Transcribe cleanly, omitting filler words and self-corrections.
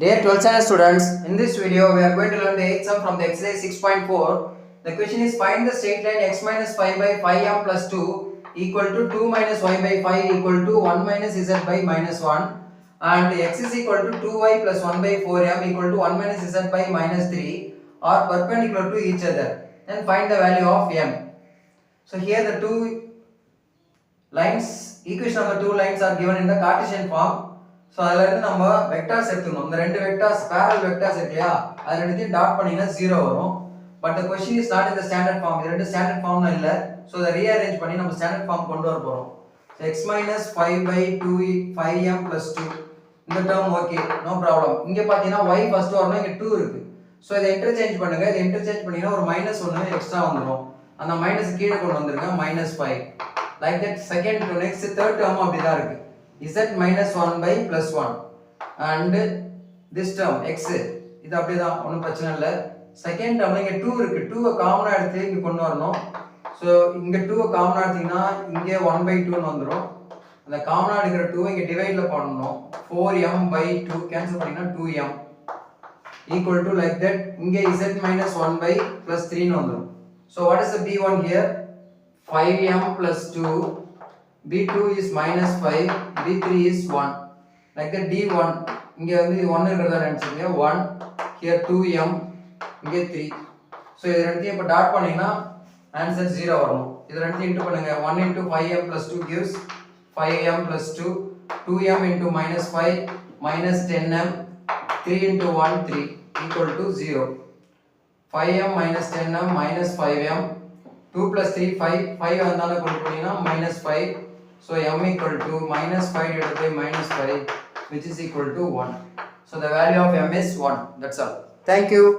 Dear 12th standard students, in this video we are going to learn the 8th sum from the exercise 6.4. The question is find the straight line x minus 5 by 5m plus 2 equal to 2 minus y by 5 equal to 1 minus z by minus 1 and x is equal to 2y plus 1 by 4m equal to 1 minus z by minus 3 are perpendicular to each other. Then find the value of m. So here the two lines, equation of the two lines are given in the Cartesian form. So அதில இருந்து நம்ம vectors எடுத்துக்கணும். இந்த ரெண்டு vectors parallel vectors இருக்குலையா, அது ரெண்டுத்தையும் dot பண்ணீங்கன்னா 0 வரும். But the question is not in the standard form. இது ரெண்டு ஸ்டாண்டர்ட் ஃபார்ம்ல இல்ல. So அதை ரீஅரேஞ்ச் பண்ணி நம்ம ஸ்டாண்டர்ட் ஃபார்ம் கொண்டு வர போறோம். So x minus 5 by 2 5m plus 2 இந்த டேர்ம் ஓகே, நோ ப்ராப்ளம். இங்க பாத்தீங்கன்னா y ஃபர்ஸ்ட் வரணும், இங்க 2 இருக்கு. So இதை இன்டர்சேஞ்ச் பண்ணுங்க. இதை இன்டர்சேஞ்ச் பண்ணீங்கன்னா ஒரு -1 எக்ஸ்ட்ரா வந்துரும். அந்த மைனஸ் கீழ கொண்டு வந்துருங்க, -5. Like that second to next third term அப்படிதான் இருக்கு. z minus 1 by plus 1 and this term x இது அப்படிதான், ஒன்றும் பிரச்சனை இல்லை. செகண்ட் டேர்ம்ல இங்க 2 இருக்கு. 2 காமனா எடுத்து இங்க கொண்டு வரணும். ஸோ இங்க 2 காமனா எடுத்தீங்கன்னா இங்கே 1 by 2 வந்துடும். அந்த காமனா எடுக்கிற 2 இங்க டிவைட்ல பண்ணணும். 4m by 2 கேன்சல் பண்ணீங்கன்னா 2m equal to like that இங்கே z minus 1 by plus 3 வந்துடும். So what is the b1 here? 5m plus 2, b2 is minus 5, b3 is 1. Like that d1 இங்க வந்து 1 இருக்கிறதா நினைச்சீங்க, 1 here 2m இங்க 3. so இது ரெண்டையும் இப்ப டாட் பண்ணீங்கன்னா ஆன்சர் 0 வரணும். இது ரெண்டையும் இன்டு பண்ணுங்க. 1 into 5m plus 2 gives 5m plus 2, 2m into minus 5 minus 10m, 3 into 1 3 equal to 0. 5m minus 10m minus 5m, 2 plus 3 5, 5 வந்தால கொண்டு போனீங்கன்னா minus 5. So m equal to minus 5 divided by minus 5 which is equal to 1. So the value of m is 1. That's all. Thank you.